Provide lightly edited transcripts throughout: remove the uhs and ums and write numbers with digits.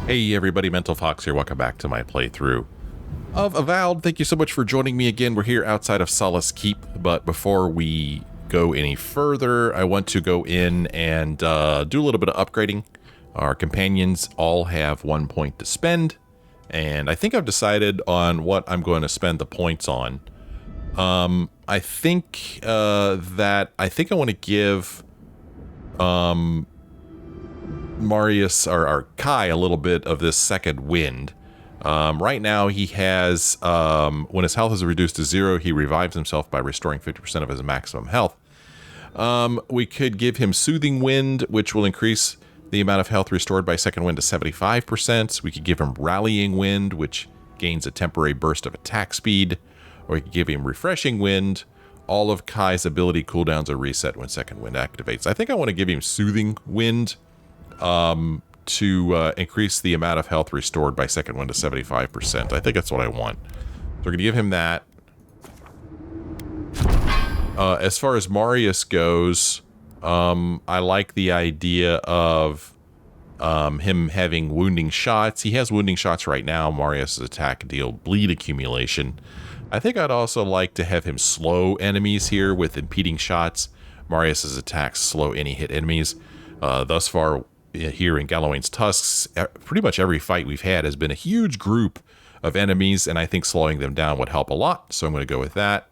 Hey everybody, Mental Fox here. Welcome back to my playthrough of Avowed. Thank you so much for joining me again. We're here outside of Solace Keep, but before we go any further, I want to go in and do a little bit of upgrading. Our companions all have 1 point to spend, and I think I've decided on what I'm going to spend the points on. I think I want to give Marius or Kai a little bit of this second wind. Right now he has, when his health is reduced to 0, he revives himself by restoring 50% of his maximum health. We could give him Soothing Wind, which will increase the amount of health restored by second wind to 75%. We could give him Rallying Wind, which gains a temporary burst of attack speed. Or we could give him Refreshing Wind. All of Kai's ability cooldowns are reset when second wind activates. I think I want to give him Soothing Wind to increase the amount of health restored by second wind to 75%. I think that's what I want. So we're going to give him that. As far as Marius goes, I like the idea of him having wounding shots. He has wounding shots right now. Marius' attack deal bleed accumulation. I think I'd also like to have him slow enemies here with impeding shots. Marius' attacks slow any hit enemies. Thus far, here in Gallowayne's Tusks, pretty much every fight we've had has been a huge group of enemies, and I think slowing them down would help a lot, so I'm going to go with that.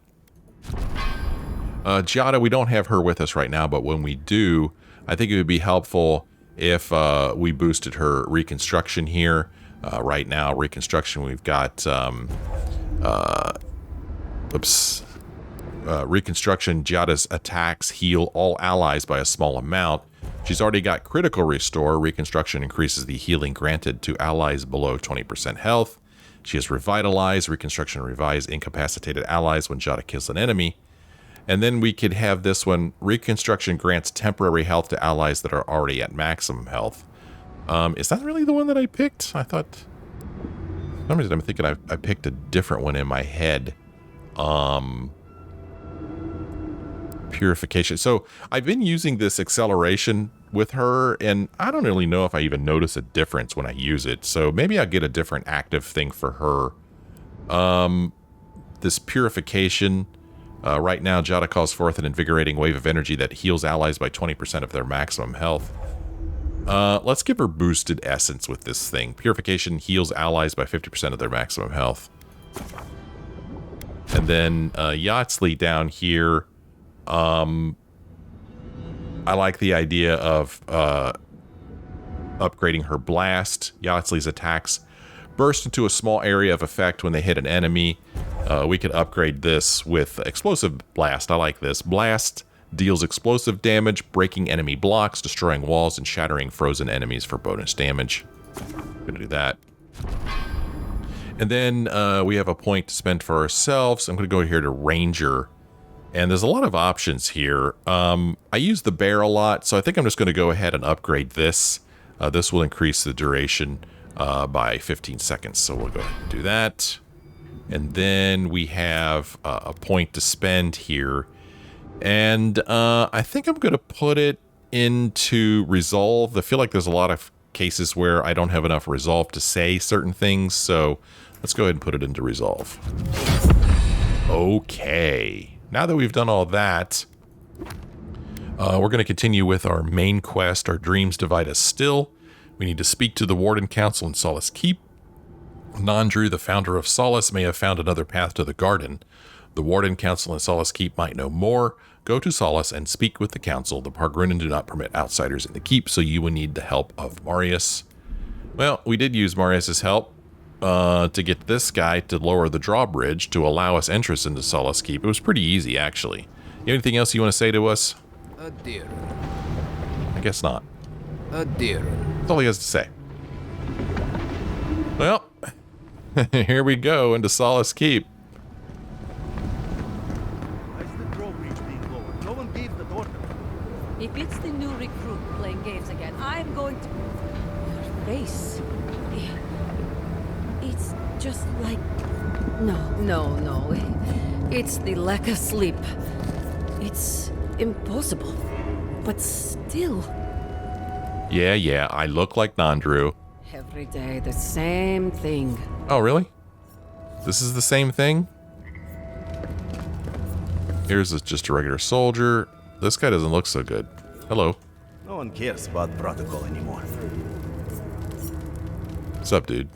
Giada, we don't have her with us right now, but when we do, I think it would be helpful if we boosted her Reconstruction here. Right now, Reconstruction, we've got... Reconstruction, Giada's attacks heal all allies by a small amount. She's already got Critical Restore. Reconstruction increases the healing granted to allies below 20% health. She has Revitalize. Reconstruction revives incapacitated allies when Giada kills an enemy. And then we could have this one. Reconstruction grants temporary health to allies that are already at maximum health. Is that really the one that I picked? I thought... For some reason I'm thinking I picked a different one in my head. Purification. So I've been using this acceleration with her, and I don't really know if I even notice a difference when I use it. So maybe I'll get a different active thing for her. This purification, right now Giada calls forth an invigorating wave of energy that heals allies by 20% of their maximum health. Let's give her boosted essence with this thing. Purification heals allies by 50% of their maximum health. And then Yahtzee down here, I like the idea of upgrading her blast. Yahtzee's attacks burst into a small area of effect when they hit an enemy. We could upgrade this with explosive blast. I like this. Blast deals explosive damage, breaking enemy blocks, destroying walls, and shattering frozen enemies for bonus damage. Gonna do that. And then we have a point to spend for ourselves. I'm gonna go here to Ranger. And there's a lot of options here. I use the bear a lot, so I think I'm just going to go ahead and upgrade this. This will increase the duration by 15 seconds, so we'll go ahead and do that. And then we have a point to spend here. And I think I'm going to put it into Resolve. I feel like there's a lot of cases where I don't have enough Resolve to say certain things, so let's go ahead and put it into Resolve. Okay. Now that we've done all that, we're going to continue with our main quest. Our dreams divide us still. We need to speak to the Warden Council in Solace Keep. Nandru, the founder of Solace, may have found another path to the garden. The Warden Council in Solace Keep might know more. Go to Solace and speak with the council. The Pargrunan do not permit outsiders in the keep, so you will need the help of Marius. Well, we did use Marius's help to get this guy to lower the drawbridge to allow us entrance into Solace Keep. It was pretty easy, actually. You have anything else you want to say to us? I guess not. That's all he has to say. Well, here we go into Solace Keep. Why is the drawbridge being lowered? No one gave the order. If it's the new recruit playing games again, I'm going to... Your face... It's just like... No. It's the lack of sleep. It's impossible. But still... Yeah, I look like Nandru. Every day, the same thing. Oh, really? This is the same thing? Here's just a regular soldier. This guy doesn't look so good. Hello. No one cares about protocol anymore. What's up, dude?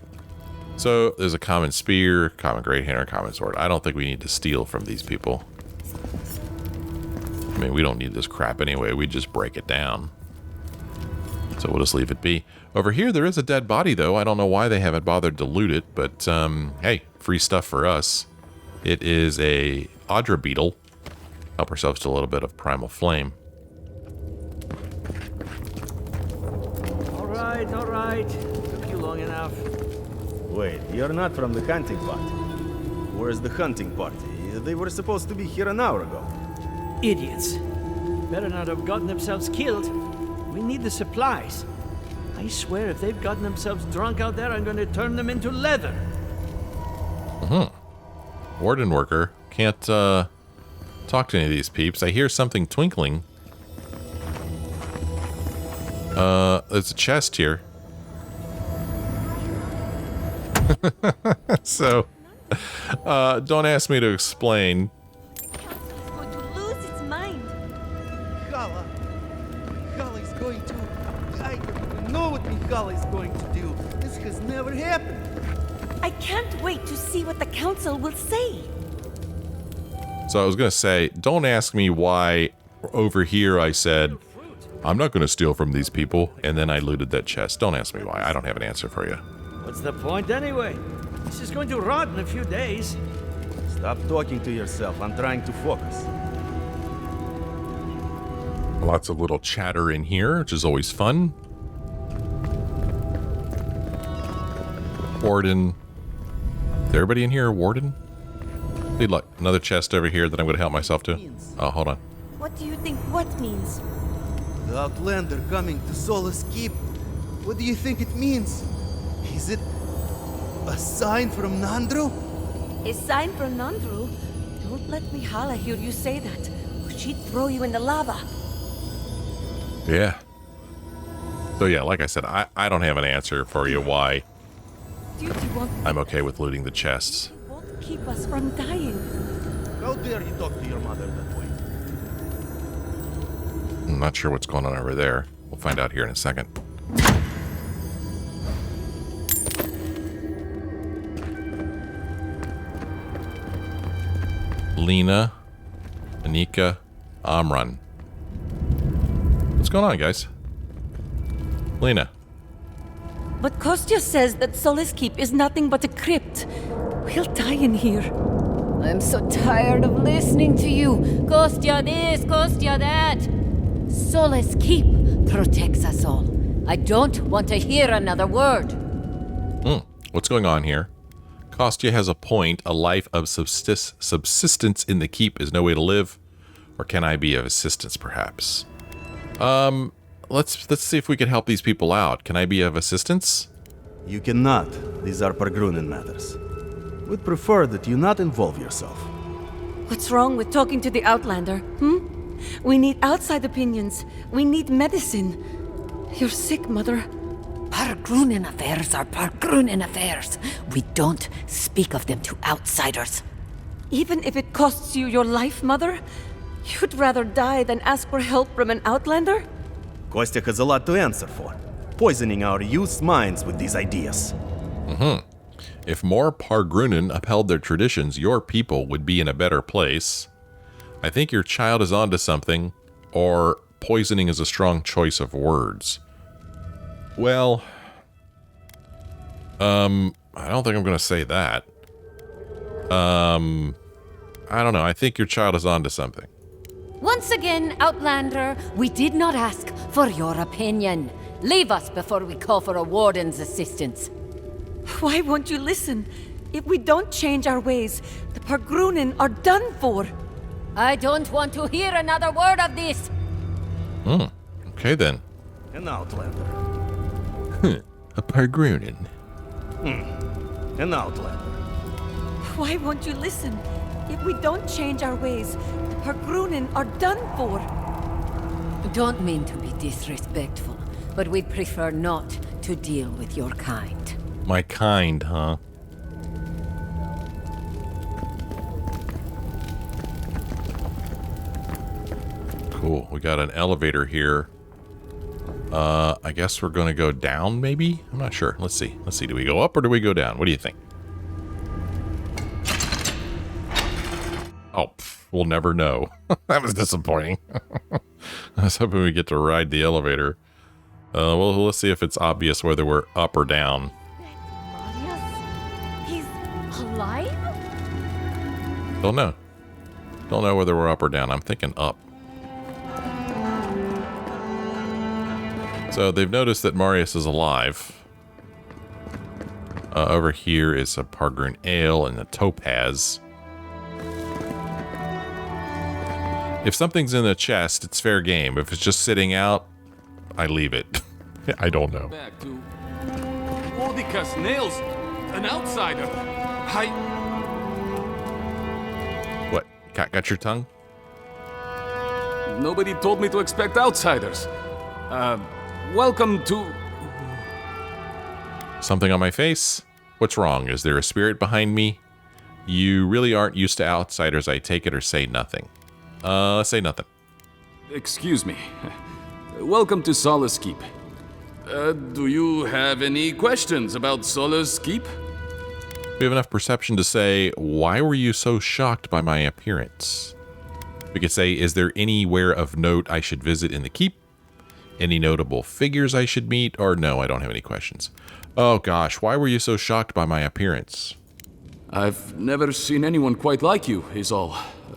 So, there's a common spear, common great hammer, common sword. I don't think we need to steal from these people. I mean, we don't need this crap anyway. We just break it down. So we'll just leave it be. Over here, there is a dead body, though. I don't know why they haven't bothered to loot it, but, hey, free stuff for us. It is a Audra beetle. Help ourselves to a little bit of primal flame. All right. Took you long enough. Wait, you're not from the hunting party. Where's the hunting party? They were supposed to be here an hour ago. Idiots. Better not have gotten themselves killed. We need the supplies. I swear if they've gotten themselves drunk out there, I'm going to turn them into leather. Warden worker. Can't, talk to any of these peeps. I hear something twinkling. There's a chest here. So, don't ask me to explain. Council is going to lose its mind. Mihala is going to... I don't even know what Mihala is going to do. This has never happened. I can't wait to see what the council will say. So I was going to say, don't ask me why over here I said, I'm not going to steal from these people, and then I looted that chest. Don't ask me why. I don't have an answer for you. What's the point anyway? This is going to rot in a few days. Stop talking to yourself. I'm trying to focus. Lots of little chatter in here, which is always fun. Warden. Is everybody in here a warden? Lead luck. Another chest over here that I'm going to help myself to. Oh, hold on. What do you think what means? The Outlander coming to Solace Keep. What do you think it means? Is it a sign from Nandro? A sign from Nandru? Don't let Mihala hear you say that, or she'd throw you in the lava. Yeah. So yeah, like I said, I don't have an answer for you why Duty won't I'm okay with looting the chests. keep us from dying. How dare you talk to your mother that way? I'm not sure what's going on over there. We'll find out here in a second. Lena, Anika, Amran. What's going on, guys? Lena. But Kostya says that Solace Keep is nothing but a crypt. We'll die in here. I'm so tired of listening to you. Kostya this, Kostya that. Solace Keep protects us all. I don't want to hear another word. What's going on here? Kostya has a point. A life of subsistence in the keep is no way to live. Or can I be of assistance, perhaps? Let's see if we can help these people out. Can I be of assistance? You cannot. These are Pargrunen matters. We'd prefer that you not involve yourself. What's wrong with talking to the Outlander, We need outside opinions. We need medicine. You're sick, Mother. Pargrunen affairs are Pargrunen affairs. We don't speak of them to outsiders. Even if it costs you your life, Mother? You'd rather die than ask for help from an Outlander? Kostya has a lot to answer for. Poisoning our youth's minds with these ideas. If more Pargrunen upheld their traditions, your people would be in a better place. I think your child is onto something, or poisoning is a strong choice of words. Well, I don't think I'm going to say that. I don't know. I think your child is onto something. Once again, Outlander, we did not ask for your opinion. Leave us before we call for a warden's assistance. Why won't you listen? If we don't change our ways, the Pargrunen are done for. I don't want to hear another word of this. Okay then. An Outlander. A Pargrunen. An Outlander. Why won't you listen? If we don't change our ways, the Pargrunen are done for. Don't mean to be disrespectful, but we'd prefer not to deal with your kind. My kind, huh? Cool. We got an elevator here. I guess we're going to go down, maybe? I'm not sure. Let's see. Let's see. Do we go up or do we go down? What do you think? Oh, we'll never know. That was disappointing. I was hoping we get to ride the elevator. Well, let's see if it's obvious whether we're up or down. Marius? He's alive? Don't know. Don't know whether we're up or down. I'm thinking up. So they've noticed that Marius is alive. Over here is a Pargrun Ale and a Topaz. If something's in the chest, it's fair game. If it's just sitting out, I leave it. I don't know. Back to Odicus nails an outsider. What? Got your tongue? Nobody told me to expect outsiders. Welcome to... Something on my face? What's wrong? Is there a spirit behind me? You really aren't used to outsiders, I take it, or say nothing. Say nothing. Excuse me. Welcome to Solace Keep. Do you have any questions about Solace Keep? We have enough perception to say, why were you so shocked by my appearance? We could say, is there anywhere of note I should visit in the keep? Any notable figures I should meet? Or no, I don't have any questions. Oh gosh, why were you so shocked by my appearance? I've never seen anyone quite like you, is all.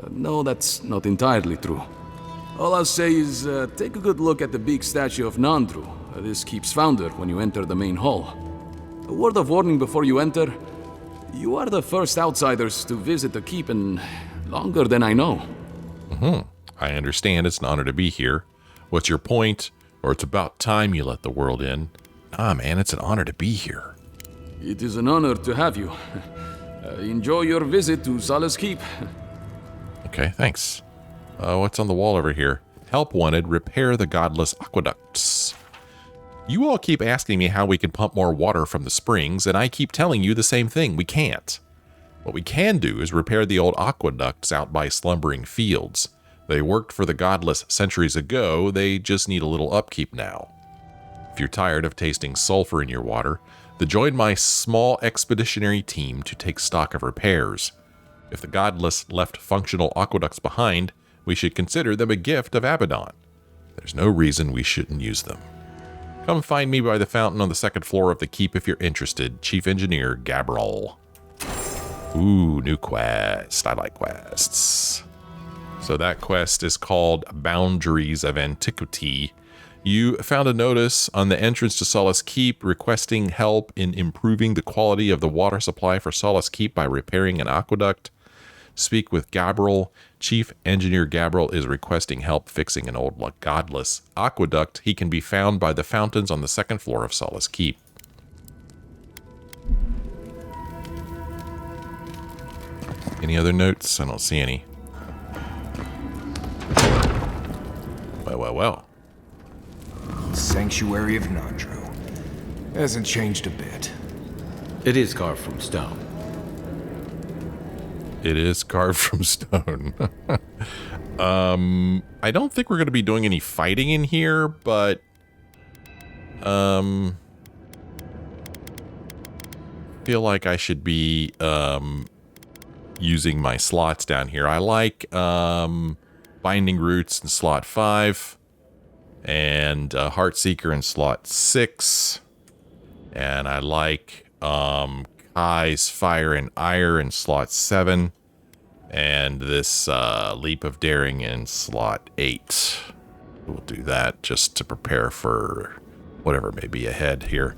No, that's not entirely true. All I'll say is, take a good look at the big statue of Nandru, this keep's founder, when you enter the main hall. A word of warning before you enter. You are the first outsiders to visit the keep in longer than I know. I understand it's an honor to be here. What's your point? Or it's about time you let the world in. Ah, man, it's an honor to be here. It is an honor to have you. Enjoy your visit to Solace Keep. Okay, thanks. What's on the wall over here? Help wanted, repair the godless aqueducts. You all keep asking me how we can pump more water from the springs, and I keep telling you the same thing. We can't. What we can do is repair the old aqueducts out by slumbering fields. They worked for the godless centuries ago, they just need a little upkeep now. If you're tired of tasting sulfur in your water, then join my small expeditionary team to take stock of repairs. If the godless left functional aqueducts behind, we should consider them a gift of Abaddon. There's no reason we shouldn't use them. Come find me by the fountain on the second floor of the keep if you're interested. Chief Engineer Gabriel. Ooh, new quest. I like quests. So that quest is called Boundaries of Antiquity. You found a notice on the entrance to Solace Keep requesting help in improving the quality of the water supply for Solace Keep by repairing an aqueduct. Speak with Gabriel. Chief Engineer Gabriel is requesting help fixing an old godless aqueduct. He can be found by the fountains on the second floor of Solace Keep. Any other notes? I don't see any. Well. Sanctuary of Nandru. Hasn't changed a bit. It is carved from stone. It is carved from stone. I don't think we're going to be doing any fighting in here, but feel like I should be using my slots down here. I like Binding Roots in slot 5 and Heartseeker in slot 6, and I like Kai's Fire and Ire in slot 7, and this Leap of Daring in slot 8. We'll do that just to prepare for whatever may be ahead here.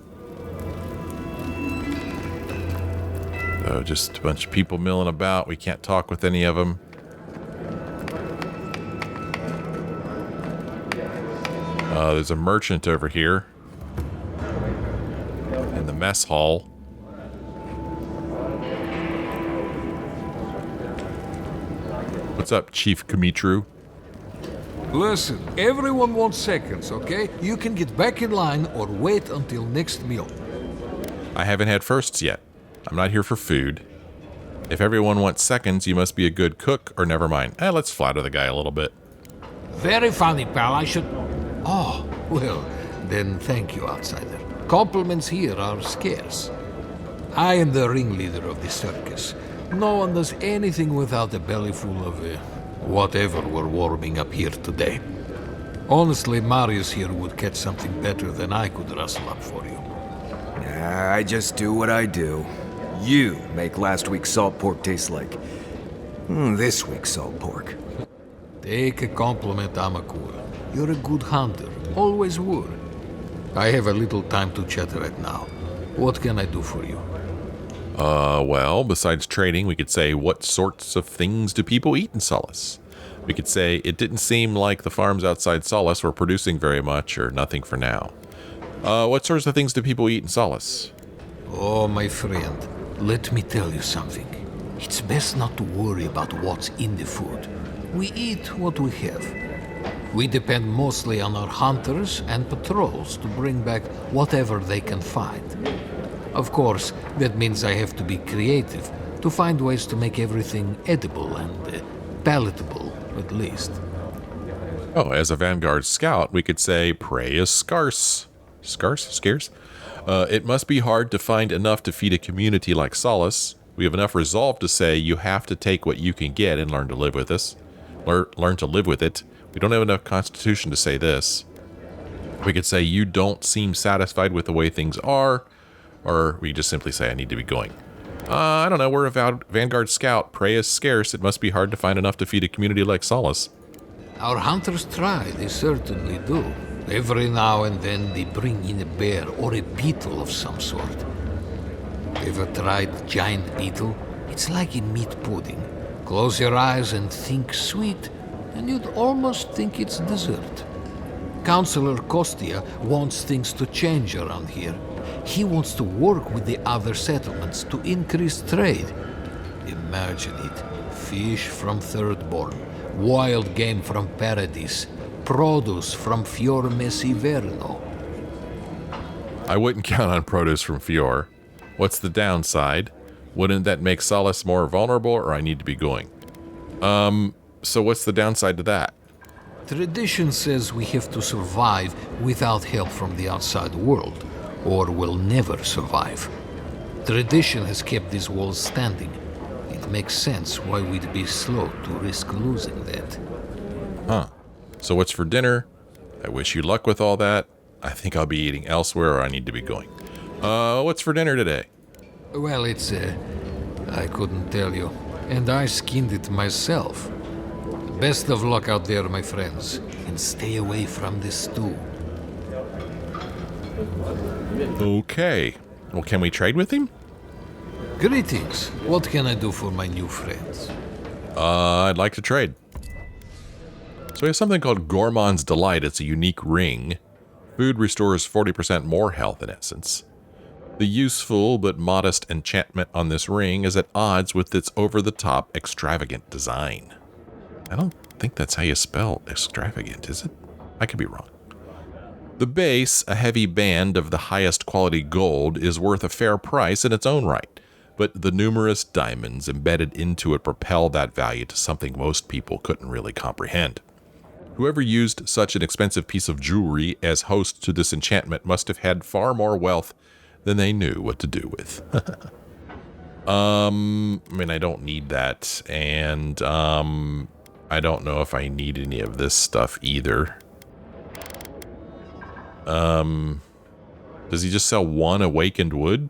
So just a bunch of people milling about. We can't talk with any of them. There's a merchant over here in the mess hall. What's up, Chief Kamitru? Listen, everyone wants seconds, okay? You can get back in line or wait until next meal. I haven't had firsts yet. I'm not here for food. If everyone wants seconds, you must be a good cook, or never mind. Let's flatter the guy a little bit. Very funny, pal. I should... Oh, well, then thank you, outsider. Compliments here are scarce. I am the ringleader of the circus. No one does anything without a belly full of whatever we're warming up here today. Honestly, Marius here would catch something better than I could rustle up for you. I just do what I do. You make last week's salt pork taste like this week's salt pork. Take a compliment, Amakul. You're a good hunter. Always were. I have a little time to chat right now. What can I do for you? Well, besides trading, we could say, what sorts of things do people eat in Solace? We could say, it didn't seem like the farms outside Solace were producing very much, or nothing for now. What sorts of things do people eat in Solace? Oh, my friend, let me tell you something. It's best not to worry about what's in the food. We eat what we have. We depend mostly on our hunters and patrols to bring back whatever they can find. Of course, that means I have to be creative to find ways to make everything edible and palatable, at least. Oh, as a Vanguard scout, we could say prey is scarce. Scarce? It must be hard to find enough to feed a community like Solace. We have enough resolve to say you have to take what you can get and learn to live with this. Learn to live with it. We don't have enough constitution to say this. We could say you don't seem satisfied with the way things are, or we just simply say I need to be going. I don't know, we're a Vanguard scout. Prey is scarce. It must be hard to find enough to feed a community like Solace. Our hunters try, they certainly do. Every now and then they bring in a bear or a beetle of some sort. Ever tried giant beetle? It's like a meat pudding. Close your eyes and think sweet, and you'd almost think it's dessert. Councillor Kostia wants things to change around here. He wants to work with the other settlements to increase trade. Imagine it. Fish from Thirdborn, wild game from Paradis, produce from Fior Messiverno. I wouldn't count on produce from Fior. What's the downside? Wouldn't that make Solace more vulnerable, or I need to be going? So what's the downside to that? Tradition says we have to survive without help from the outside world, or we'll never survive. Tradition has kept these walls standing. It makes sense why we'd be slow to risk losing that. Huh. So what's for dinner? I wish you luck with all that. I think I'll be eating elsewhere, or I need to be going. What's for dinner today? Well, it's, I couldn't tell you. And I skinned it myself. Best of luck out there, my friends. And stay away from this stew. Okay. Well, can we trade with him? Greetings. What can I do for my new friends? I'd like to trade. So we have something called Gormon's Delight. It's a unique ring. Food restores 40% more health in essence. The useful but modest enchantment on this ring is at odds with its over-the-top extravagant design. I don't think that's how you spell extravagant, is it? I could be wrong. The base, a heavy band of the highest quality gold, is worth a fair price in its own right, but the numerous diamonds embedded into it propel that value to something most people couldn't really comprehend. Whoever used such an expensive piece of jewelry as host to this enchantment must have had far more wealth than they knew what to do with. I mean, I don't need that, and I don't know if I need any of this stuff either. Does he just sell one awakened wood?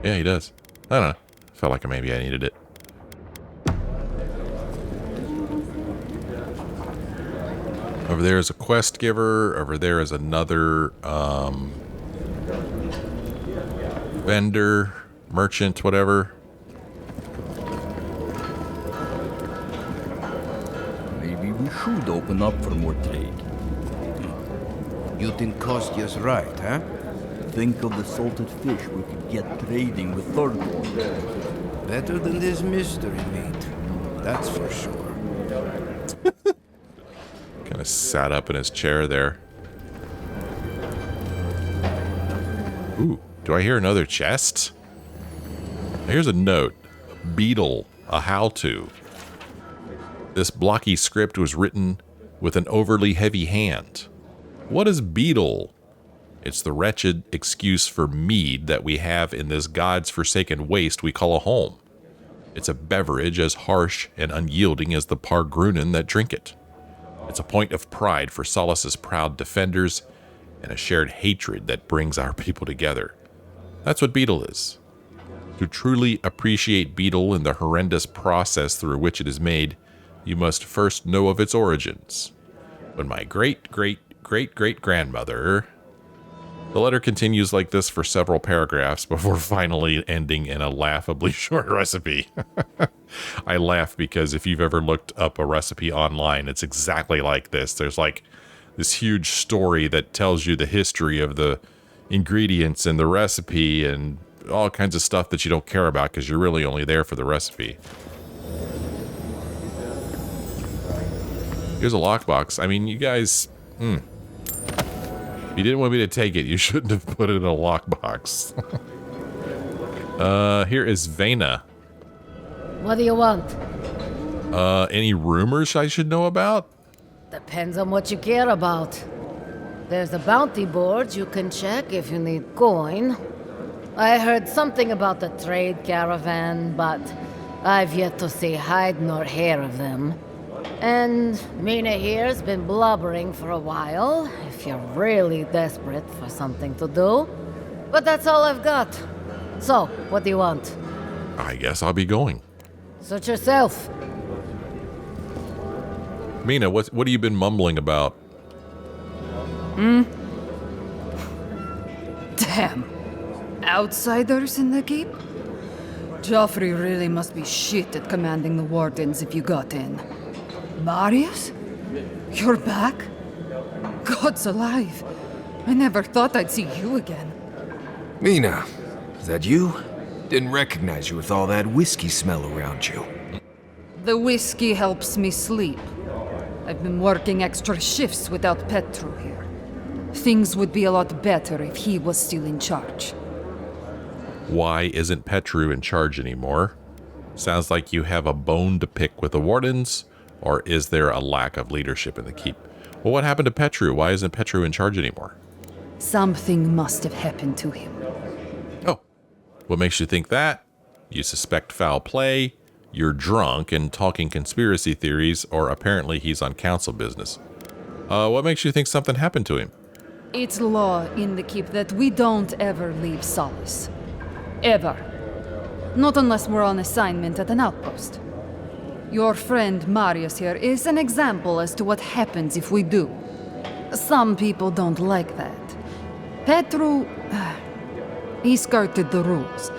Yeah, he does. I don't know. Felt like maybe I needed it. Over there is a quest giver. Over there is another vendor, merchant, whatever. Maybe we should open up for more trade. You think Kostia's right, huh? Think of the salted fish we could get trading with Thirdborn. Better than this mystery meat. that's for sure. Kind of sat up in his chair there. Ooh, do I hear another chest? Here's a note. Beetle, a how-to. This blocky script was written with an overly heavy hand. What is beetle? It's the wretched excuse for mead that we have in this God's forsaken waste we call a home. It's a beverage as harsh and unyielding as the Pargrunen that drink it. It's a point of pride for Solace's proud defenders and a shared hatred that brings our people together. That's what beetle is. To truly appreciate beetle and the horrendous process through which it is made, you must first know of its origins. When my great-great-great-great-grandmother... The letter continues like this for several paragraphs before finally ending in a laughably short recipe. I laugh because if you've ever looked up a recipe online, it's exactly like this. There's like this huge story that tells you the history of the ingredients and the recipe and all kinds of stuff that you don't care about because you're really only there for the recipe. Here's a lockbox. I mean, you guys... If you didn't want me to take it, you shouldn't have put it in a lockbox. Here is Vena. What do you want? Any rumors I should know about? Depends on what you care about. There's a bounty board you can check if you need coin. I heard something about the trade caravan, but I've yet to see hide nor hair of them. And Mina here's been blubbering for a while, if you're really desperate for something to do. But that's all I've got. So, what do you want? I guess I'll be going. Suit yourself. Mina, what have you been mumbling about? Damn. Outsiders in the keep? Joffrey really must be shit at commanding the wardens if you got in. Marius? You're back? God's alive. I never thought I'd see you again. Mina, is that you? Didn't recognize you with all that whiskey smell around you. The whiskey helps me sleep. I've been working extra shifts without Petru here. Things would be a lot better if he was still in charge. Why isn't Petru in charge anymore? Sounds like you have a bone to pick with the wardens, or is there a lack of leadership in the keep? Well, what happened to Petru? Why isn't Petru in charge anymore? Something must have happened to him. Oh, what makes you think that? You suspect foul play, you're drunk and talking conspiracy theories, or apparently he's on council business. What makes you think something happened to him? It's law in the keep that we don't ever leave Solace. Ever. Not unless we're on assignment at an outpost. Your friend Marius here is an example as to what happens if we do. Some people don't like that. Petru... he skirted the rules.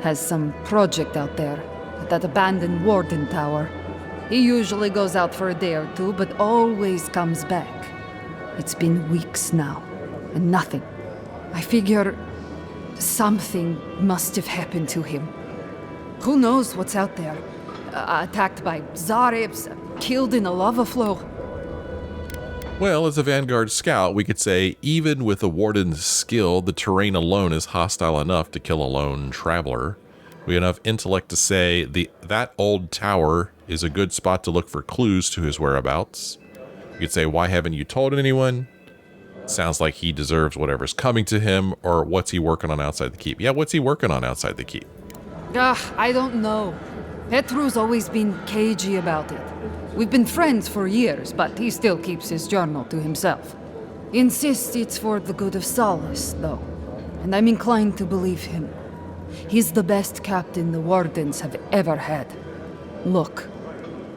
Has some project out there at that abandoned warden tower. He usually goes out for a day or two, but always comes back. It's been weeks now, and nothing. I figure something must have happened to him. Who knows what's out there? Attacked by Zarips, killed in a lava flow. Well, as a Vanguard scout, we could say even with a warden's skill, the terrain alone is hostile enough to kill a lone traveler. We have enough intellect to say that old tower is a good spot to look for clues to his whereabouts. We could say, why haven't you told anyone? Sounds like he deserves whatever's coming to him, or what's he working on outside the keep? Yeah, what's he working on outside the keep? I don't know. Petru's always been cagey about it. We've been friends for years, but he still keeps his journal to himself. Insists it's for the good of Solace, though, and I'm inclined to believe him. He's the best captain the Wardens have ever had. Look,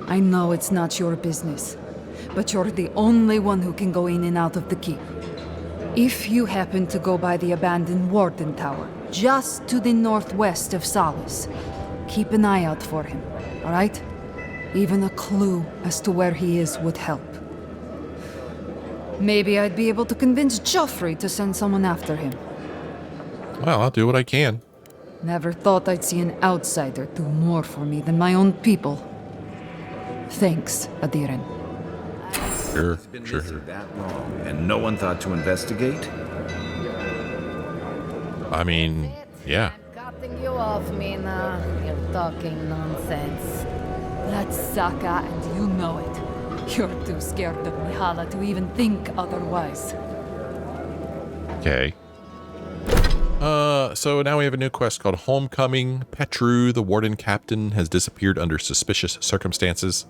I know it's not your business, but you're the only one who can go in and out of the keep. If you happen to go by the abandoned Warden Tower, just to the northwest of Solace, keep an eye out for him, all right? Even a clue as to where he is would help. Maybe I'd be able to convince Joffrey to send someone after him. Well, I'll do what I can. Never thought I'd see an outsider do more for me than my own people. Thanks, Adiren. Sure, It's been sure. missing that long, and no one thought to investigate? I mean, yeah. I'm cutting you off, Mina. You're talking nonsense. That's Saka, and you know it. You're too scared of Mihala to even think otherwise. Okay. So now we have a new quest called Homecoming. Petru, the warden captain, has disappeared under suspicious circumstances.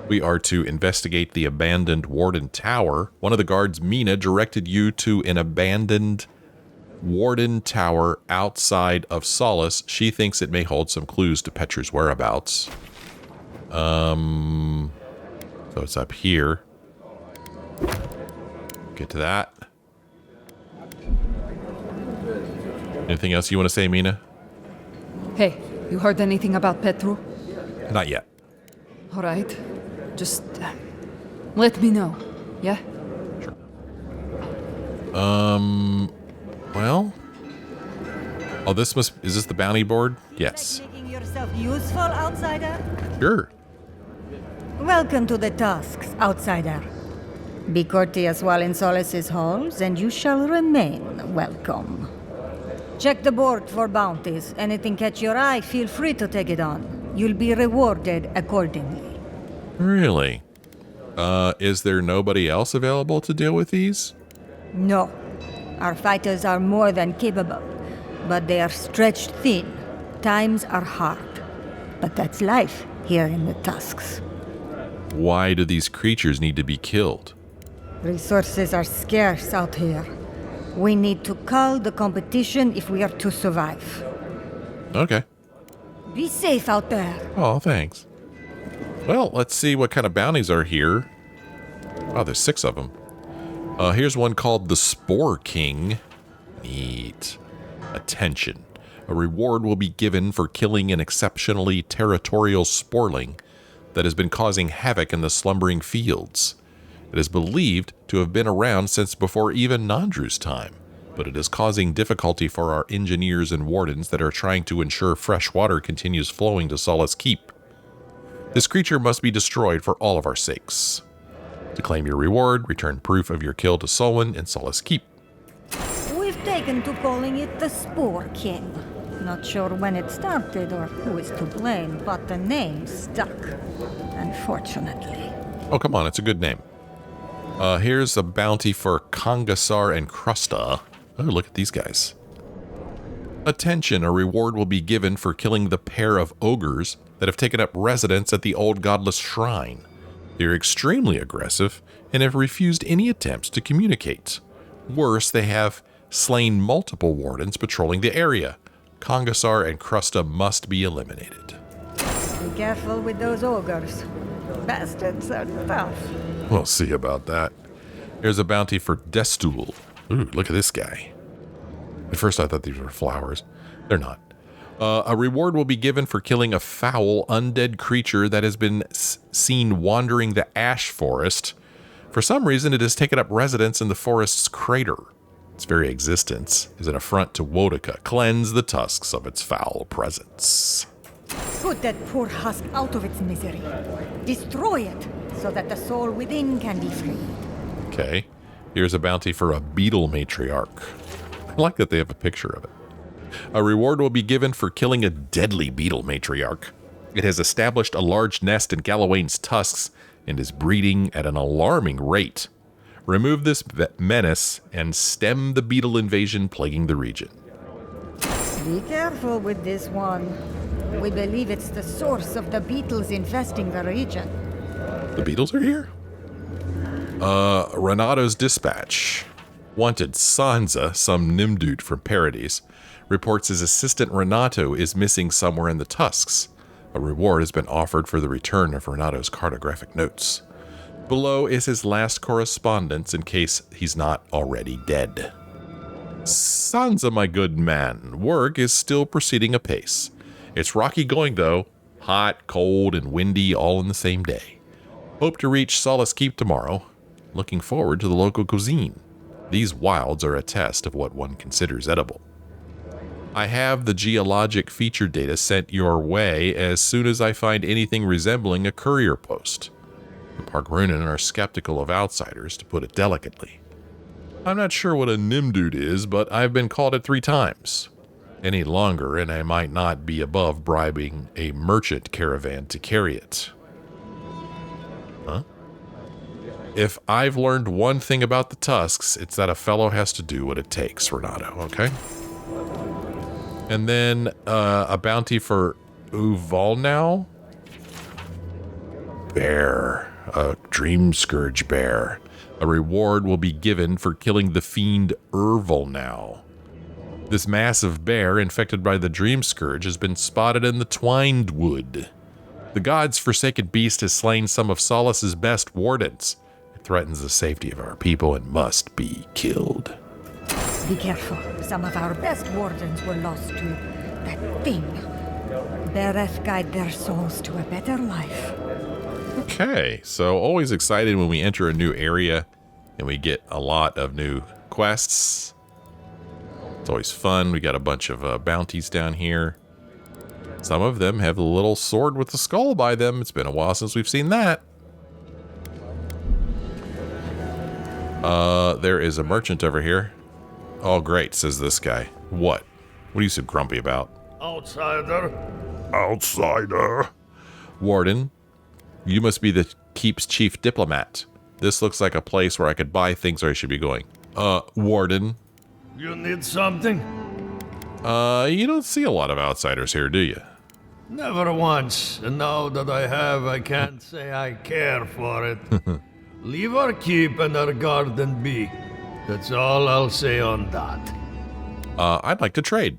We are to investigate the abandoned warden tower. One of the guards, Mina, directed you to an abandoned warden tower outside of Solace. She thinks it may hold some clues to Petru's whereabouts. So it's up here. Get to that. Anything else you want to say, Mina? Hey, you heard anything about Petru? Not yet. All right. Just let me know, yeah? Well. Oh, is this the bounty board? Yes. Making yourself useful, outsider? Sure. Welcome to the Tusks, outsider. Be courteous while in Solace's halls, and you shall remain welcome. Check the board for bounties. Anything catch your eye, feel free to take it on. You'll be rewarded accordingly. Really? Is there nobody else available to deal with these? No. Our fighters are more than capable, but they are stretched thin. Times are hard. But that's life here in the Tusks. Why do these creatures need to be killed? Resources are scarce out here. We need to cull the competition if we are to survive. Okay. Be safe out there. Oh, thanks. Well, let's see what kind of bounties are here. Oh, there's 6 of them. Here's one called the Spore King. Neat. Attention. A reward will be given for killing an exceptionally territorial sporling that has been causing havoc in the slumbering fields. It is believed to have been around since before even Nandru's time, but it is causing difficulty for our engineers and wardens that are trying to ensure fresh water continues flowing to Solace Keep. This creature must be destroyed for all of our sakes. To claim your reward, return proof of your kill to Solon in Solace Keep. We've taken to calling it the Spore King. Not sure when it started or who is to blame, but the name stuck. Unfortunately. Oh, come on, it's a good name. Here's a bounty for Kangasar and Krusta. Oh, look at these guys. Attention, a reward will be given for killing the pair of ogres that have taken up residence at the old godless shrine. They're extremely aggressive and have refused any attempts to communicate. Worse, they have slain multiple wardens patrolling the area. Kangasar and Krusta must be eliminated. Be careful with those ogres. Bastards are tough. We'll see about that. Here's a bounty for Destul. Ooh, look at this guy. At first I thought these were flowers. They're not. A reward will be given for killing a foul, undead creature that has been seen wandering the ash forest. For some reason, it has taken up residence in the forest's crater. Its very existence is an affront to Wodika. Cleanse the tusks of its foul presence. Put that poor husk out of its misery. Destroy it, so that the soul within can be freed. Okay. Here's a bounty for a beetle matriarch. I like that they have a picture of it. A reward will be given for killing a deadly beetle matriarch. It has established a large nest in Galawain's tusks and is breeding at an alarming rate. Remove this menace and stem the beetle invasion plaguing the region. Be careful with this one. We believe it's the source of the beetles infesting the region. The beetles are here? Renato's dispatch. Wanted Sansa, some Nimdut from Paradis, reports his assistant Renato is missing somewhere in the Tusks. A reward has been offered for the return of Renato's cartographic notes. Below is his last correspondence in case he's not already dead. Sansa, my good man, work is still proceeding apace. It's rocky going though, hot, cold, and windy all in the same day. Hope to reach Solace Keep tomorrow. Looking forward to the local cuisine. These wilds are a test of what one considers edible. I have the geologic feature data sent your way as soon as I find anything resembling a courier post. The Pargrunen are skeptical of outsiders, to put it delicately. I'm not sure what a Nimdude is, but I've been called it 3 times. Any longer, and I might not be above bribing a merchant caravan to carry it. Huh? If I've learned one thing about the Tusks, it's that a fellow has to do what it takes, Renato, okay? And then a bounty for Uval now? Bear. A dream scourge bear. A reward will be given for killing the fiend Erval now. This massive bear, infected by the dream scourge, has been spotted in the Twined Wood. The god's forsaken beast has slain some of Solace's best wardens. It threatens the safety of our people and must be killed. Be careful. Some of our best wardens were lost to that thing. Bereth guide their souls to a better life. Okay, so always excited when we enter a new area and we get a lot of new quests. It's always fun. We got a bunch of bounties down here. Some of them have a little sword with a skull by them. It's been a while since we've seen that. There is a merchant over here. Oh, great, says this guy. What? What are you so grumpy about? Outsider. Outsider. Warden, you must be the Keep's chief diplomat. This looks like a place where I could buy things or I should be going. Warden. You need something? You don't see a lot of outsiders here, do you? Never once, and now that I have, I can't say I care for it. Leave our keep and our garden be. That's all I'll say on that. I'd like to trade.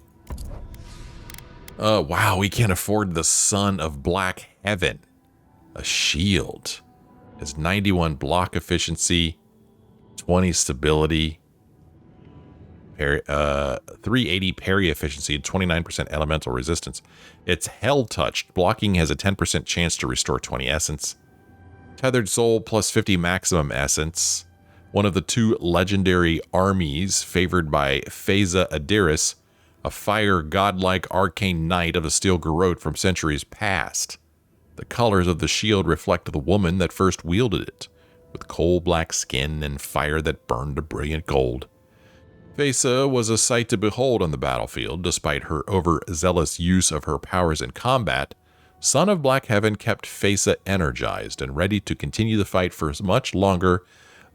Wow, we can't afford the Son of Black Heaven. A shield. Has 91 block efficiency, 20 stability, 380 parry efficiency, 29% elemental resistance. It's hell touched. Blocking has a 10% chance to restore 20 essence. Tethered soul plus 50 maximum essence. One of the 2 legendary armies favored by Phasa Adiris, a fire godlike arcane knight of the Steel Garrote from centuries past. The colors of the shield reflect the woman that first wielded it, with coal-black skin and fire that burned a brilliant gold. Phasa was a sight to behold on the battlefield. Despite her overzealous use of her powers in combat, Son of Black Heaven kept Phasa energized and ready to continue the fight for much longer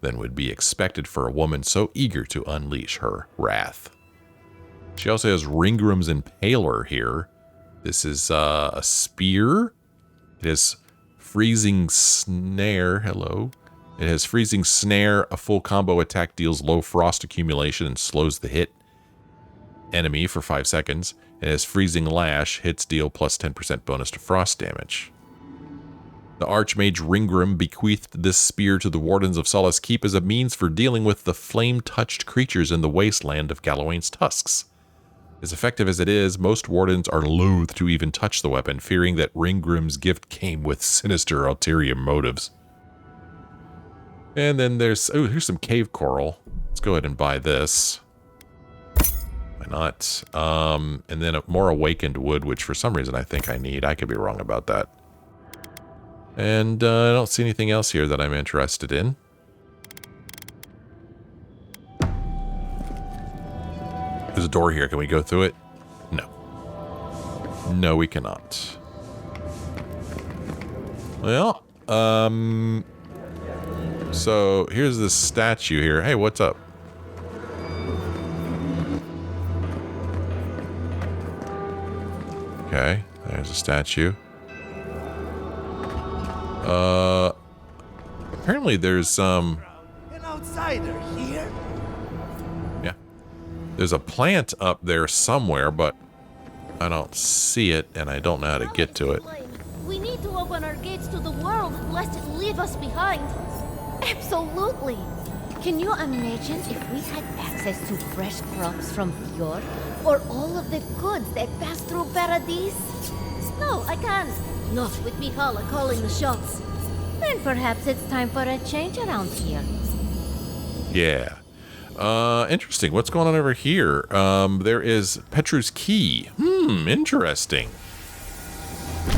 than would be expected for a woman so eager to unleash her wrath. She also has Ringram's Impaler here. This is a spear. It has Freezing Snare. Hello. It has Freezing Snare. A full combo attack deals low frost accumulation and slows the hit enemy for 5 seconds. It has Freezing Lash. Hits deal plus 10% bonus to frost damage. The Archmage Ringram bequeathed this spear to the Wardens of Solace Keep as a means for dealing with the flame-touched creatures in the wasteland of Galawain's Tusks. As effective as it is, most Wardens are loath to even touch the weapon, fearing that Ringram's gift came with sinister ulterior motives. And then there's... oh, here's some cave coral. Let's go ahead and buy this. Why not? And then a more awakened wood, which for some reason I think I need. I could be wrong about that. And I don't see anything else here that I'm interested in. There's a door here. Can we go through it? No. No, we cannot. Well, so here's this statue here. Hey, what's up? Okay, there's a statue. Apparently there's some... An outsider here? Yeah. There's a plant up there somewhere, but I don't see it, and I don't know how to get to it. We need to open our gates to the world, lest it leave us behind. Absolutely. Can you imagine if we had access to fresh crops from Fjord, or all of the goods that pass through Paradise? No, I can't. Not with Mihala calling the shots. Then perhaps it's time for a change around here. Yeah. Interesting. What's going on over here? There is Petru's key. Interesting.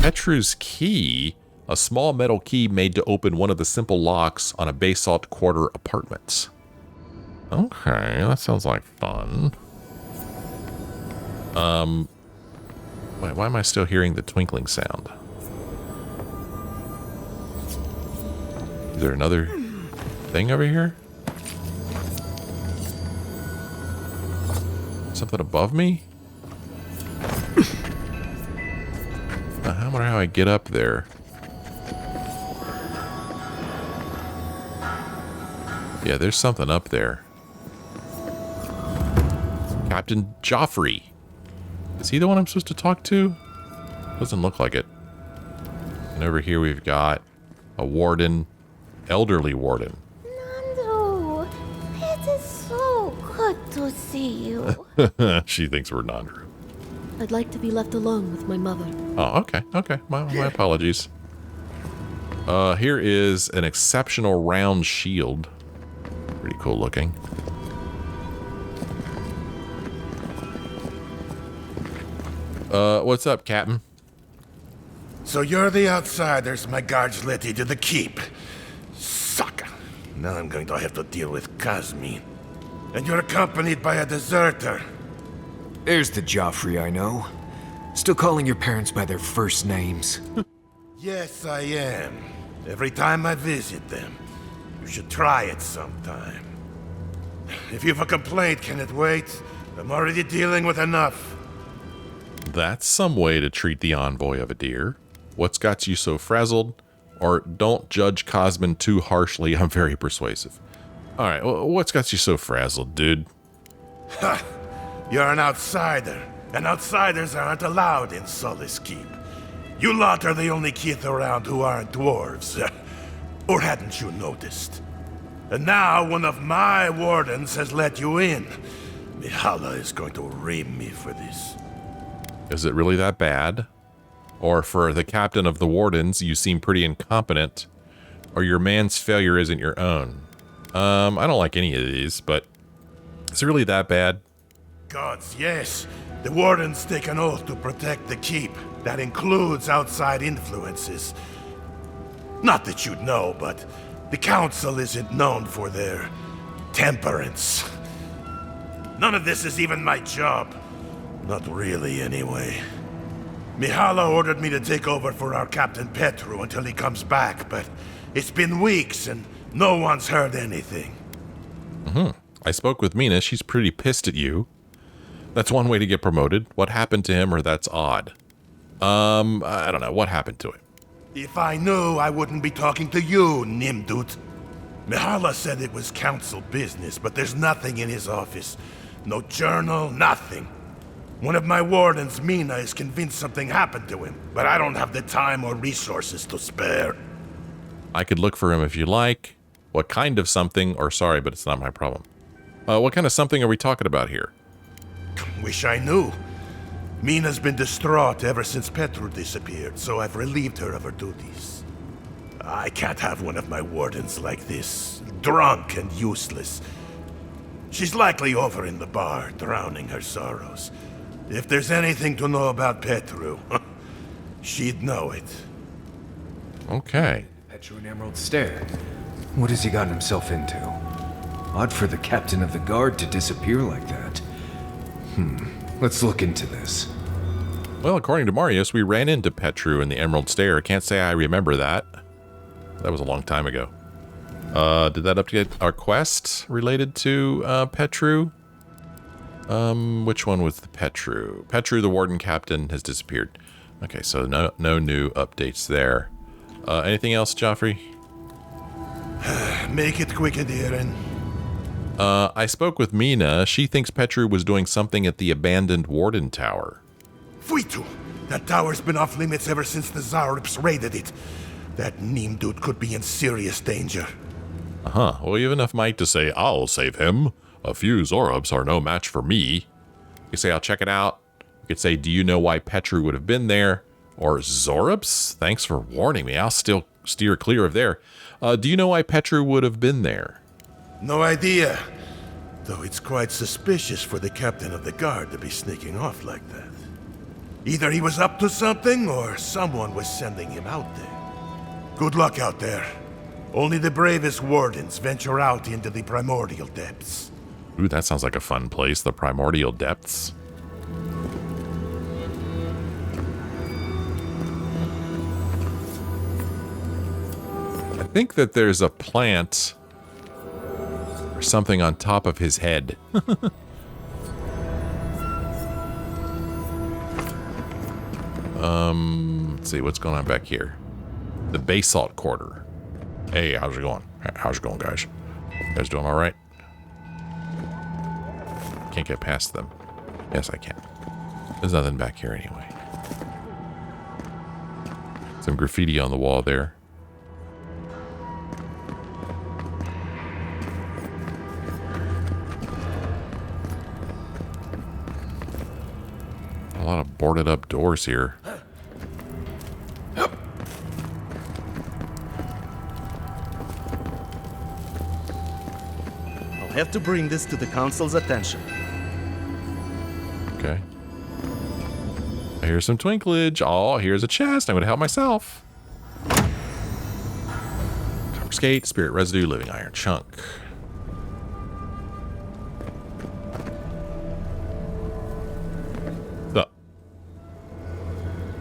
Petru's key, a small metal key made to open one of the simple locks on a basalt quarter apartment. Okay, that sounds like fun. Wait, why am I still hearing the twinkling sound? Is there another thing over here? Something above me? I wonder how I get up there. Yeah, there's something up there. Captain Joffrey. Is he the one I'm supposed to talk to? Doesn't look like it. And over here we've got a warden, elderly warden. Nandru, it is so good to see you. She thinks we're Nandru. I'd like to be left alone with my mother. Oh, okay, okay. My apologies. Here is an exceptional round shield. Pretty cool looking. What's up, Captain? So you're the outsiders my guards let you to the keep. Sucker. Now I'm going to have to deal with Kazmin. And you're accompanied by a deserter. There's the Joffrey I know. Still calling your parents by their first names. Yes, I am. Every time I visit them. You should try it sometime. If you've a complaint, can it wait? I'm already dealing with enough. That's some way to treat the envoy of a deer. What's got you so frazzled? Or don't judge Cosmin too harshly, I'm very persuasive. Alright, what's got you so frazzled, dude? Ha! You're an outsider, and outsiders aren't allowed in Solace Keep. You lot are the only kith around who aren't dwarves. Or hadn't you noticed? And now one of my wardens has let you in. Mihala is going to ream me for this. Is it really that bad? Or for the captain of the wardens, you seem pretty incompetent. Or your man's failure isn't your own. I don't like any of these, but is it really that bad? Gods, yes. The wardens take an oath to protect the keep. That includes outside influences. Not that you'd know, but the council isn't known for their temperance. None of this is even my job. Not really, anyway. Mihala ordered me to take over for our Captain Petru until he comes back, but it's been weeks and no one's heard anything. I spoke with Mina. She's pretty pissed at you. That's one way to get promoted. What happened to him, or that's odd. I don't know. What happened to him? If I knew, I wouldn't be talking to you, Nimdut. Mihala said it was council business, but there's nothing in his office. No journal, nothing. One of my wardens, Mina, is convinced something happened to him, but I don't have the time or resources to spare. I could look for him if you like. What kind of something, or sorry, but it's not my problem. What kind of something are we talking about here? Wish I knew. Mina's been distraught ever since Petru disappeared, so I've relieved her of her duties. I can't have one of my wardens like this, drunk and useless. She's likely over in the bar, drowning her sorrows. If there's anything to know about Petru, she'd know it. Okay. Petru and Emerald Stair. What has he gotten himself into? Odd for the captain of the guard to disappear like that. Let's look into this. Well, according to Marius, we ran into Petru in the Emerald Stair. Can't say I remember that. That was a long time ago. Did that update our quest related to Petru? Which one was the Petru? Petru, the warden captain, has disappeared. Okay, so no new updates there. Anything else, Joffrey? Make it quick, Adiran. I spoke with Mina. She thinks Petru was doing something at the abandoned Warden Tower. Fuitu! That tower's been off limits ever since the Zaurips raided it. That Nimdut could be in serious danger. Well, you have enough might to say, I'll save him. A few Zorups are no match for me. You could say, I'll check it out. You could say, do you know why Petru would have been there? Or Zorups? Thanks for warning me. I'll still steer clear of there. Do you know why Petru would have been there? No idea. Though it's quite suspicious for the captain of the guard to be sneaking off like that. Either he was up to something, or someone was sending him out there. Good luck out there. Only the bravest wardens venture out into the primordial depths. Ooh, that sounds like a fun place, the primordial depths. I think that there's a plant or something on top of his head. Let's see what's going on back here. The basalt quarter. Hey, how's it going? How's it going, guys? You guys doing all right? Can't get past them. Yes, I can. There's nothing back here anyway. Some graffiti on the wall there. A lot of boarded up doors here. I'll have to bring this to the council's attention. Okay. I hear some twinklage. Oh, here's a chest. I'm going to help myself. Copper skate, spirit residue, living iron chunk.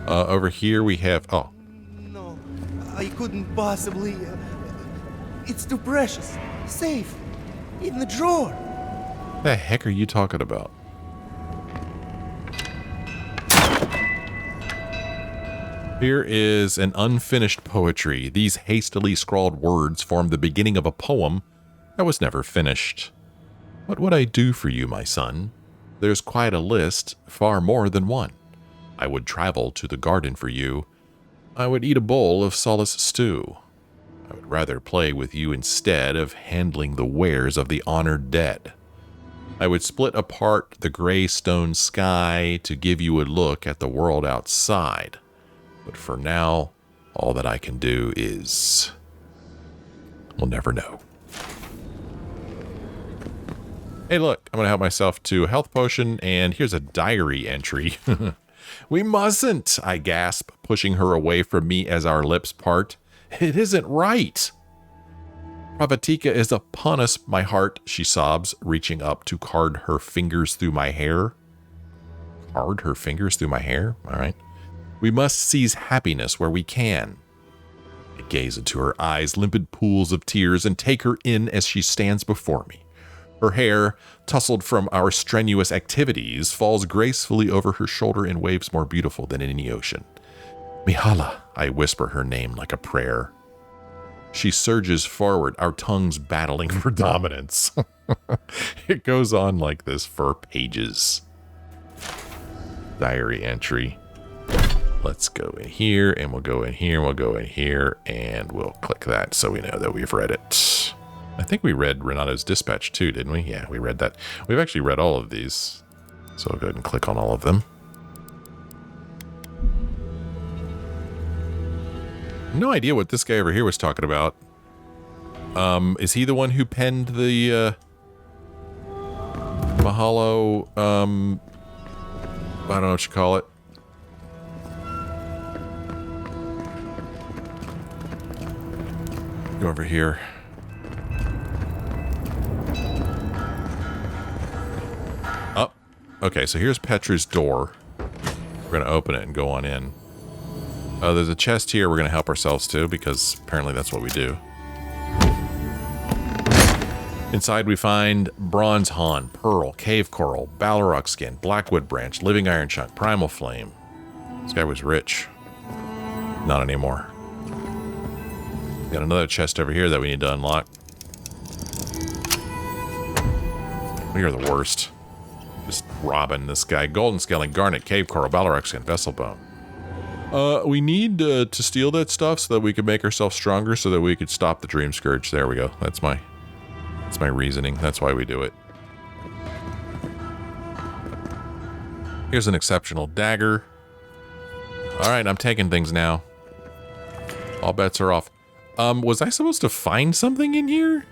Over here we have... Oh. No, I couldn't possibly... it's too precious. Safe. In the drawer. What the heck are you talking about? Here is an unfinished poetry. These hastily scrawled words form the beginning of a poem that was never finished. What would I do for you, my son? There's quite a list, far more than one. I would travel to the garden for you. I would eat a bowl of Solace stew. I would rather play with you instead of handling the wares of the honored dead. I would split apart the gray stone sky to give you a look at the world outside. But for now, all that I can do is... we'll never know. Hey, look, I'm going to help myself to a health potion, and here's a diary entry. We mustn't, I gasp, pushing her away from me as our lips part. It isn't right. Pravatika is upon us, my heart, she sobs, reaching up to card her fingers through my hair. Card her fingers through my hair? All right. We must seize happiness where we can. I gaze into her eyes, limpid pools of tears, and take her in as she stands before me. Her hair, tousled from our strenuous activities, falls gracefully over her shoulder in waves more beautiful than any ocean. Mihala, I whisper her name like a prayer. She surges forward, our tongues battling for dominance. It goes on like this for pages. Diary entry. Let's go in here, and we'll go in here, and we'll go in here, and we'll click that so we know that we've read it. I think we read Renato's dispatch too, didn't we? Yeah, we read that. We've actually read all of these. So I'll go ahead and click on all of them. No idea what this guy over here was talking about. Is he the one who penned the Mahalo, I don't know what you call it. Go over here. Oh, okay, so here's Petra's door. We're going to open it and go on in. Oh, there's a chest here we're going to help ourselves to, because apparently that's what we do. Inside we find bronze hawn, pearl, cave coral, Balrog skin, blackwood branch, living iron chunk, primal flame. This guy was rich. Not anymore. Got another chest over here that we need to unlock. We are the worst. Just robbing this guy. Golden scaling, garnet, cave coral, Balrog skin, vessel bone. We need to steal that stuff so that we can make ourselves stronger, so that we could stop the Dream Scourge. There we go. That's my reasoning. That's why we do it. Here's an exceptional dagger. All right, I'm taking things now. All bets are off. Was I supposed to find something in here?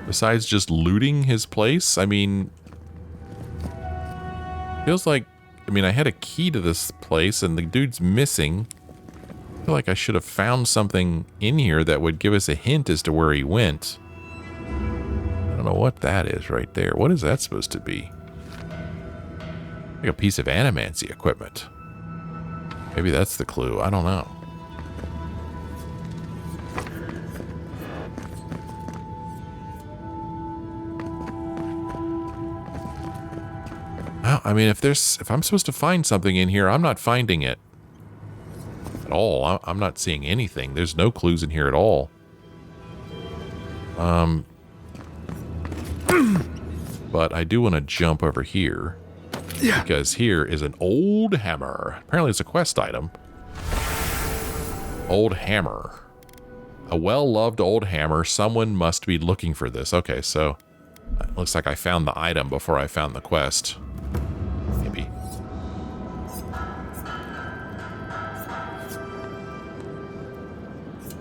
Besides just looting his place? I mean, feels like, I had a key to this place and the dude's missing. I feel like I should have found something in here that would give us a hint as to where he went. I don't know what that is right there. What is that supposed to be? Like a piece of animancy equipment. Maybe that's the clue. I don't know. Well, I mean, if I'm supposed to find something in here, I'm not finding it at all. I'm not seeing anything. There's no clues in here at all. But I do want to jump over here. Yeah. Because here is an old hammer. Apparently it's a quest item. Old hammer. A well-loved old hammer. Someone must be looking for this. Okay, so it looks like I found the item before I found the quest. Maybe.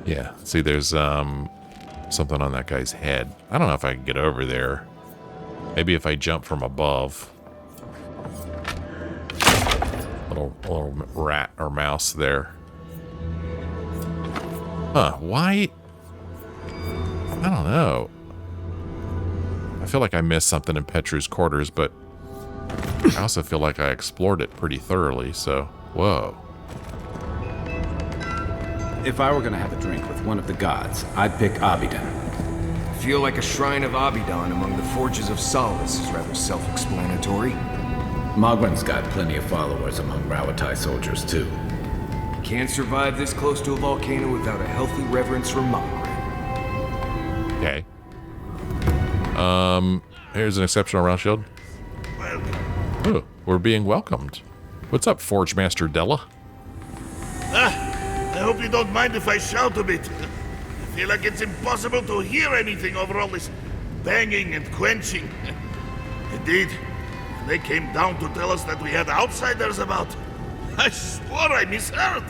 Yeah, see there's something on that guy's head. I don't know if I can get over there. Maybe if I jump from above. Little rat or mouse there. Huh, why? I don't know. I feel like I missed something in Petru's quarters, but I also feel like I explored it pretty thoroughly, so whoa. If I were gonna have a drink with one of the gods, I'd pick Abidan. Feel like a shrine of Abidan among the forges of Solace is rather self-explanatory. Mogwin's got plenty of followers among Rawatai soldiers, too. Can't survive this close to a volcano without a healthy reverence for Mogwin. Okay. Here's an exceptional round shield. Oh, we're being welcomed. What's up, Forge Master Della? I hope you don't mind if I shout a bit. I feel like it's impossible to hear anything over all this banging and quenching. Indeed, they came down to tell us that we had outsiders about. I swore I misheard.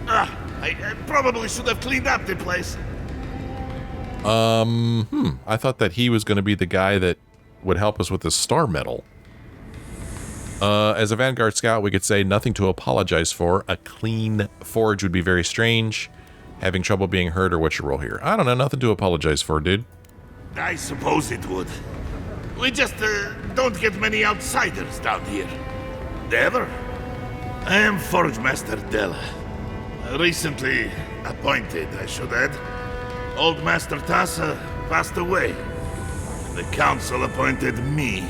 I probably should have cleaned up the place. I thought that he was going to be the guy that would help us with the star medal. As a Vanguard scout, we could say nothing to apologize for. A clean forge would be very strange. Having trouble being heard, or what's your role here? I don't know, nothing to apologize for, dude. I suppose it would. We just don't get many outsiders down here. Ever? I am Forge Master Della. Recently appointed, I should add. Old Master Tassa passed away. The council appointed me.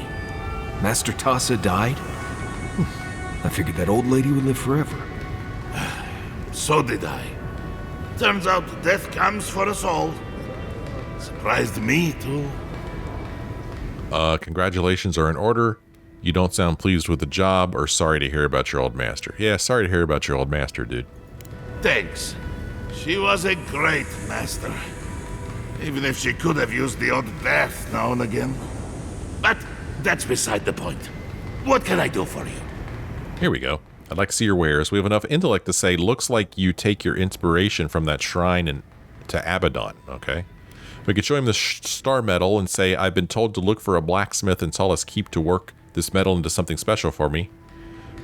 Master Tassa died? I figured that old lady would live forever. So did I. Turns out death comes for us all. Surprised me, too. Congratulations are in order. You don't sound pleased with the job or sorry to hear about your old master. Yeah, sorry to hear about your old master, dude. Thanks. She was a great master. Even if she could have used the odd bath now and again. But that's beside the point. What can I do for you? Here we go. I'd like to see your wares. We have enough intellect to say, looks like you take your inspiration from that shrine and to Abaddon, okay? We could show him the star medal and say, I've been told to look for a blacksmith in Solace Keep to work this metal into something special for me.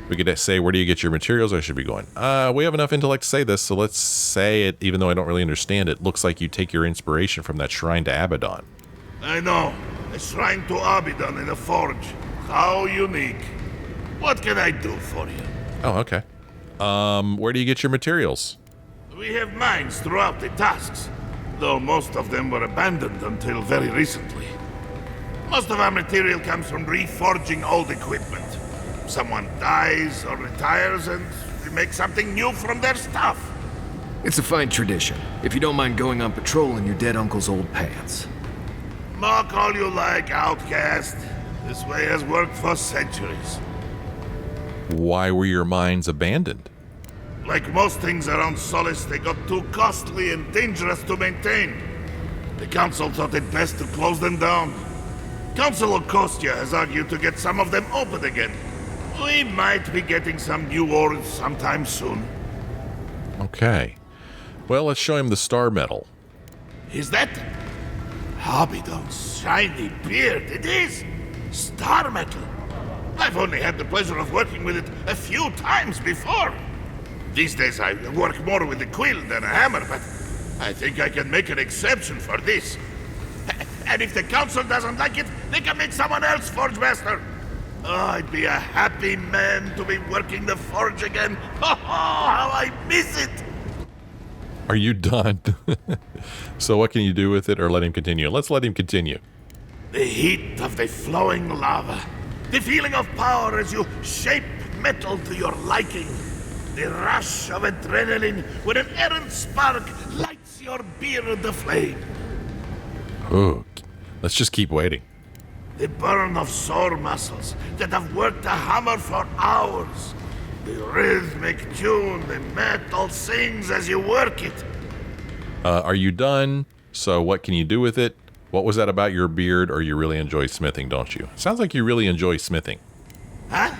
We could say, where do you get your materials? I should be going. We have enough intellect to say this, so let's say it, even though I don't really understand it. Looks like you take your inspiration from that shrine to Abaddon. I know. A shrine to Abaddon in a forge. How unique. What can I do for you? Oh, okay. Where do you get your materials? We have mines throughout the tasks, though most of them were abandoned until very recently. Most of our material comes from reforging old equipment. Someone dies or retires and we make something new from their stuff. It's a fine tradition, if you don't mind going on patrol in your dead uncle's old pants. Mock all you like, outcast. This way has worked for centuries. Why were your mines abandoned? Like most things around Solace, they got too costly and dangerous to maintain. The council thought it best to close them down. Council of Kostya has argued to get some of them open again. We might be getting some new ores sometime soon. Okay. Well, let's show him the star medal. Is that... Abidon's shiny beard, it is star metal. I've only had the pleasure of working with it a few times before. These days I work more with a quill than a hammer, but I think I can make an exception for this. And if the council doesn't like it, they can make someone else Forge Master. Oh, I'd be a happy man to be working the forge again. Oh, how I miss it! Are you done? So what can you do with it, or let him continue? Let's let him continue. The heat of the flowing lava. The feeling of power as you shape metal to your liking. The rush of adrenaline when an errant spark lights your beard aflame. Oh, let's just keep waiting. The burn of sore muscles that have worked a hammer for hours. The rhythmic tune the metal sings as you work it. Are you done? So what can you do with it? What was that about your beard? Or you really enjoy smithing, don't you? Sounds like you really enjoy smithing. Huh?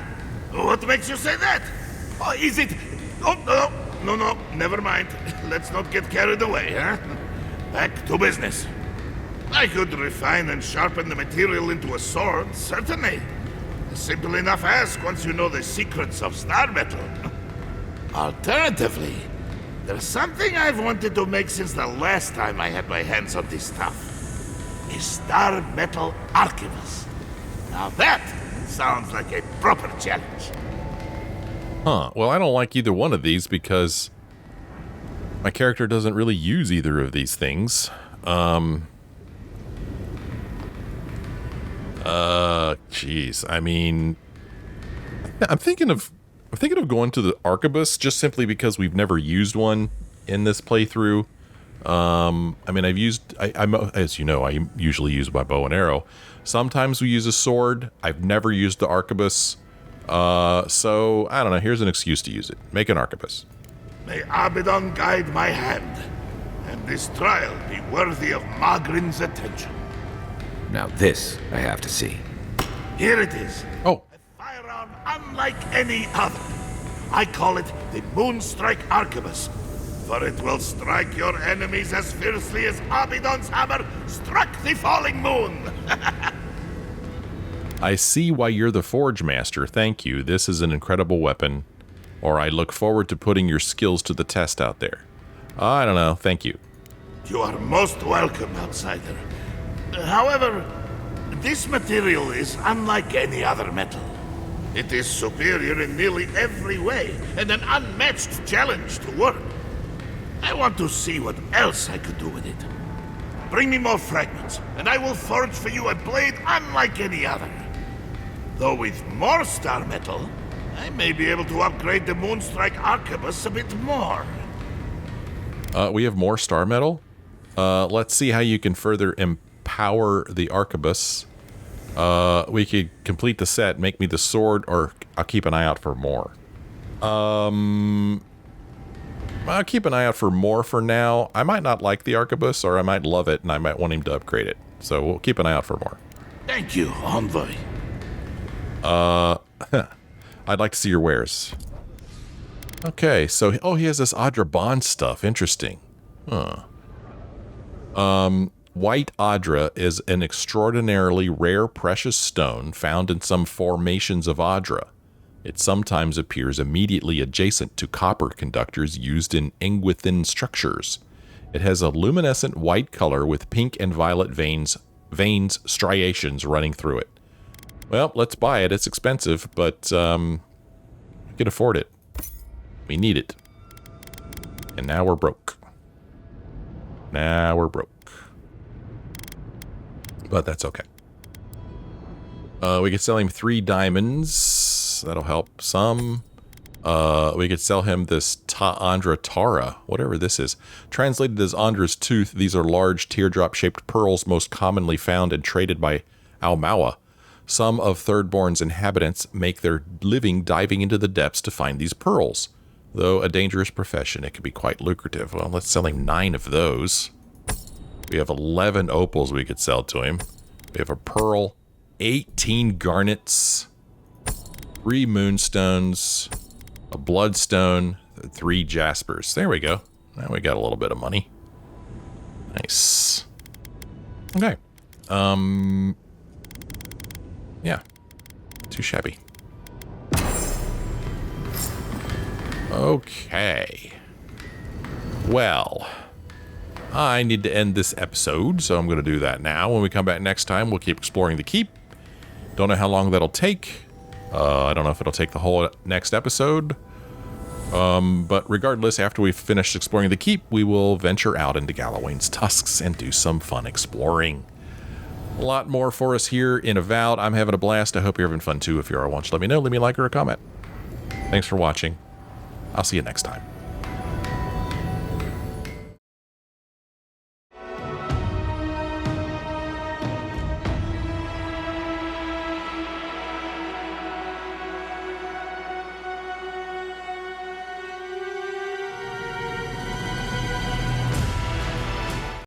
What makes you say that? Oh, is it? Oh, no, never mind. Let's not get carried away, huh? Back to business. I could refine and sharpen the material into a sword, certainly. A simple enough ask once you know the secrets of star metal. Alternatively, there's something I've wanted to make since the last time I had my hands on this stuff. A star metal arquebus. Now that sounds like a proper challenge. Huh. Well, I don't like either one of these because my character doesn't really use either of these things. Jeez. I mean, I'm thinking of going to the arquebus just simply because we've never used one in this playthrough. I mean, I'm as you know, I usually use my bow and arrow. Sometimes we use a sword. I've never used the arquebus. So I don't know. Here's an excuse to use it. Make an arquebus. May Abaddon guide my hand, and this trial be worthy of Magrin's attention. Now this I have to see. Here it is. Oh. A firearm unlike any other. I call it the Moonstrike Arquebus, for it will strike your enemies as fiercely as Abaddon's hammer struck the falling moon. I see why you're the Forge Master. Thank you. This is an incredible weapon. Or I look forward to putting your skills to the test out there. I don't know. Thank you. You are most welcome, outsider. However, this material is unlike any other metal. It is superior in nearly every way, and an unmatched challenge to work. I want to see what else I could do with it. Bring me more fragments, and I will forge for you a blade unlike any other. Though with more star metal, I may be able to upgrade the Moonstrike Arquebus a bit more. We have more star metal. Let's see how you can further empower the arquebus. We could complete the set, make me the sword, or I'll keep an eye out for more. I'll keep an eye out for more for now. I might not like the arquebus, or I might love it, and I might want him to upgrade it. So we'll keep an eye out for more. Thank you, Envoy. I'd like to see your wares. Okay, so, oh, he has this Adra Bond stuff. Interesting. Huh. White Adra is an extraordinarily rare precious stone found in some formations of Adra. It sometimes appears immediately adjacent to copper conductors used in Engwithin structures. It has a luminescent white color with pink and violet striations running through it. Well, let's buy it. It's expensive, but we can afford it. We need it. And now we're broke. But that's okay. We could sell him 3 diamonds. That'll help some. We could sell him this Andra Tara, whatever this is. Translated as Andra's Tooth, these are large teardrop-shaped pearls most commonly found and traded by Almawa. Some of Thirdborn's inhabitants make their living diving into the depths to find these pearls. Though a dangerous profession, it can be quite lucrative. Well, let's sell him 9 of those. We have 11 opals we could sell to him. We have a pearl, 18 garnets, 3 moonstones, a bloodstone, 3 jaspers. There we go. Now we got a little bit of money. Nice. Okay. Yeah. Too shabby. Okay. Well, I need to end this episode, so I'm going to do that now. When we come back next time, we'll keep exploring the keep. Don't know how long that'll take. I don't know if it'll take the whole next episode. But regardless, after we've finished exploring the keep, we will venture out into Gallowayne's tusks and do some fun exploring. A lot more for us here in Avowed. I'm having a blast. I hope you're having fun too. If you are, why don't you let me know. Leave me a like or a comment. Thanks for watching. I'll see you next time.